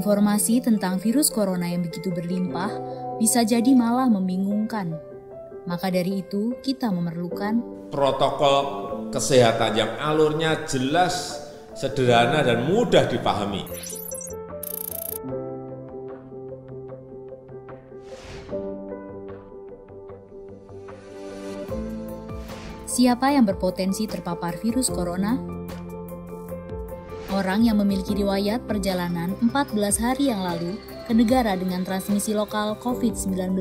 Informasi tentang virus corona yang begitu berlimpah bisa jadi malah membingungkan. Maka dari itu, kita memerlukan protokol kesehatan yang alurnya jelas, sederhana, dan mudah dipahami. Siapa yang berpotensi terpapar virus corona? Orang yang memiliki riwayat perjalanan 14 hari yang lalu ke negara dengan transmisi lokal COVID-19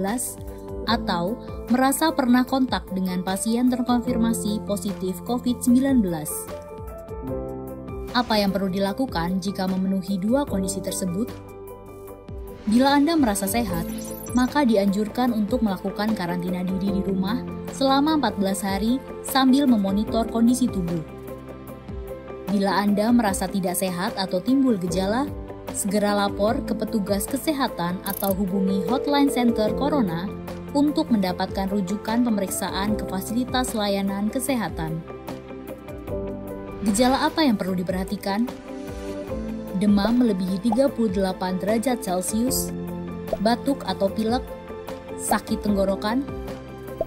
atau merasa pernah kontak dengan pasien terkonfirmasi positif COVID-19. Apa yang perlu dilakukan jika memenuhi dua kondisi tersebut? Bila Anda merasa sehat, maka dianjurkan untuk melakukan karantina diri di rumah selama 14 hari sambil memonitor kondisi tubuh. Bila Anda merasa tidak sehat atau timbul gejala, segera lapor ke petugas kesehatan atau hubungi hotline center Corona untuk mendapatkan rujukan pemeriksaan ke fasilitas layanan kesehatan. Gejala apa yang perlu diperhatikan? Demam melebihi 38 derajat Celcius, batuk atau pilek, sakit tenggorokan,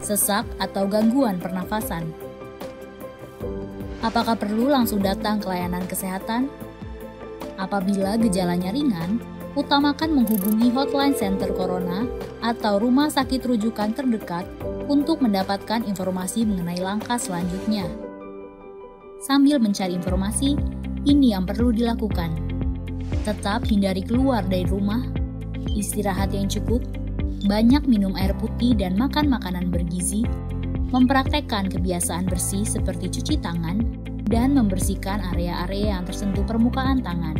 sesak atau gangguan pernafasan. Apakah perlu langsung datang ke layanan kesehatan? Apabila gejalanya ringan, utamakan menghubungi hotline center Corona atau rumah sakit rujukan terdekat untuk mendapatkan informasi mengenai langkah selanjutnya. Sambil mencari informasi, ini yang perlu dilakukan. Tetap hindari keluar dari rumah, istirahat yang cukup, banyak minum air putih dan makan makanan bergizi, mempraktekkan kebiasaan bersih seperti cuci tangan, dan membersihkan area-area yang tersentuh permukaan tangan.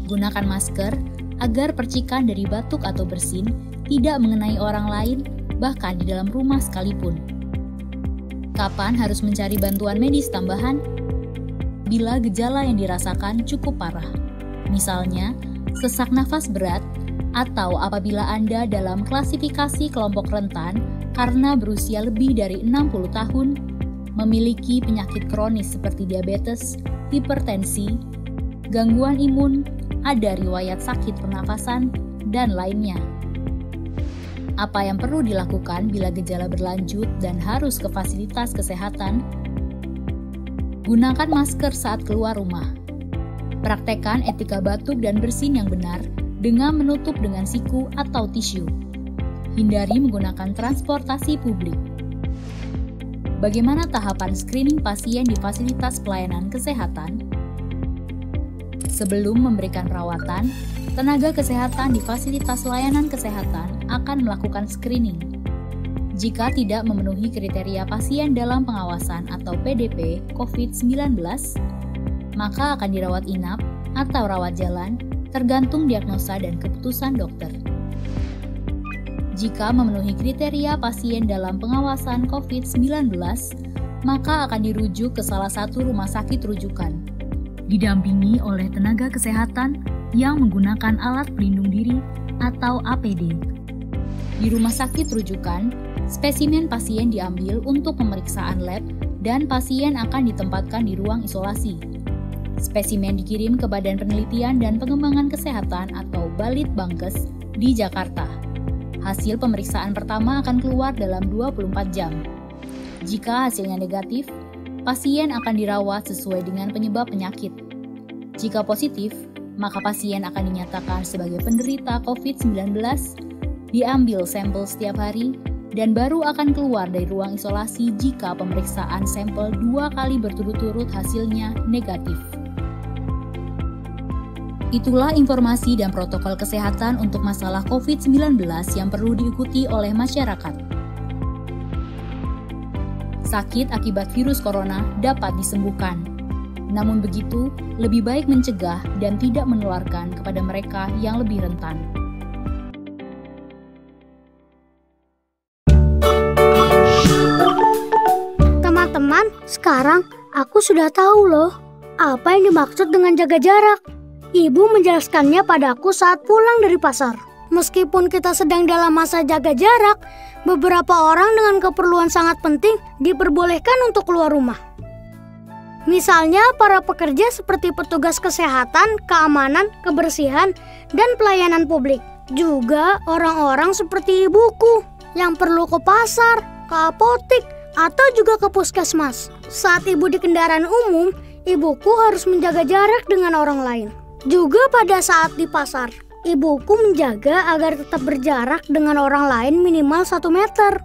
Gunakan masker agar percikan dari batuk atau bersin tidak mengenai orang lain, bahkan di dalam rumah sekalipun. Kapan harus mencari bantuan medis tambahan? Bila gejala yang dirasakan cukup parah, misalnya sesak nafas berat, atau apabila Anda dalam klasifikasi kelompok rentan karena berusia lebih dari 60 tahun, memiliki penyakit kronis seperti diabetes, hipertensi, gangguan imun, ada riwayat sakit pernafasan, dan lainnya. Apa yang perlu dilakukan bila gejala berlanjut dan harus ke fasilitas kesehatan? Gunakan masker saat keluar rumah. Praktekkan etika batuk dan bersin yang benar dengan menutup dengan siku atau tisu. Hindari menggunakan transportasi publik. Bagaimana tahapan screening pasien di fasilitas pelayanan kesehatan? Sebelum memberikan perawatan, tenaga kesehatan di fasilitas layanan kesehatan akan melakukan screening. Jika tidak memenuhi kriteria pasien dalam pengawasan atau PDP COVID-19, maka akan dirawat inap atau rawat jalan, tergantung diagnosa dan keputusan dokter. Jika memenuhi kriteria pasien dalam pengawasan COVID-19, maka akan dirujuk ke salah satu rumah sakit rujukan, didampingi oleh tenaga kesehatan yang menggunakan alat pelindung diri atau APD. Di rumah sakit rujukan, spesimen pasien diambil untuk pemeriksaan lab dan pasien akan ditempatkan di ruang isolasi. Spesimen dikirim ke Badan Penelitian dan Pengembangan Kesehatan atau Balitbangkes di Jakarta. Hasil pemeriksaan pertama akan keluar dalam 24 jam. Jika hasilnya negatif, pasien akan dirawat sesuai dengan penyebab penyakit. Jika positif, maka pasien akan dinyatakan sebagai penderita COVID-19, diambil sampel setiap hari, dan baru akan keluar dari ruang isolasi jika pemeriksaan sampel 2 kali berturut-turut hasilnya negatif. Itulah informasi dan protokol kesehatan untuk masalah COVID-19 yang perlu diikuti oleh masyarakat. Sakit akibat virus corona dapat disembuhkan. Namun begitu, lebih baik mencegah dan tidak menularkan kepada mereka yang lebih rentan. Teman-teman, sekarang aku sudah tahu loh apa yang dimaksud dengan jaga jarak. Ibu menjelaskannya padaku saat pulang dari pasar. Meskipun kita sedang dalam masa jaga jarak, beberapa orang dengan keperluan sangat penting diperbolehkan untuk keluar rumah. Misalnya para pekerja seperti petugas kesehatan, keamanan, kebersihan, dan pelayanan publik. Juga orang-orang seperti ibuku yang perlu ke pasar, ke apotik, atau juga ke puskesmas. Saat ibu di kendaraan umum, ibuku harus menjaga jarak dengan orang lain. Juga pada saat di pasar, ibuku menjaga agar tetap berjarak dengan orang lain minimal 1 meter.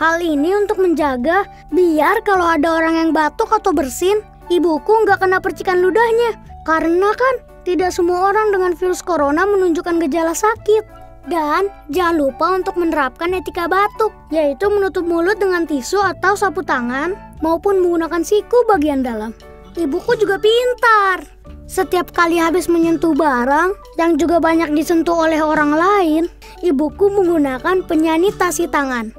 Hal ini untuk menjaga biar kalau ada orang yang batuk atau bersin, ibuku nggak kena percikan ludahnya. Karena kan tidak semua orang dengan virus corona menunjukkan gejala sakit. Dan jangan lupa untuk menerapkan etika batuk, yaitu menutup mulut dengan tisu atau sapu tangan maupun menggunakan siku bagian dalam. Ibuku juga pintar. Setiap kali habis menyentuh barang yang juga banyak disentuh oleh orang lain, ibuku menggunakan penyanitasi tangan.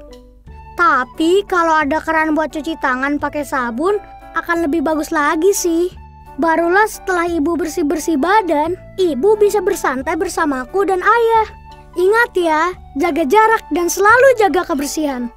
Tapi kalau ada keran buat cuci tangan pakai sabun, akan lebih bagus lagi sih. Barulah setelah ibu bersih-bersih badan, ibu bisa bersantai bersamaku dan ayah. Ingat ya, jaga jarak dan selalu jaga kebersihan.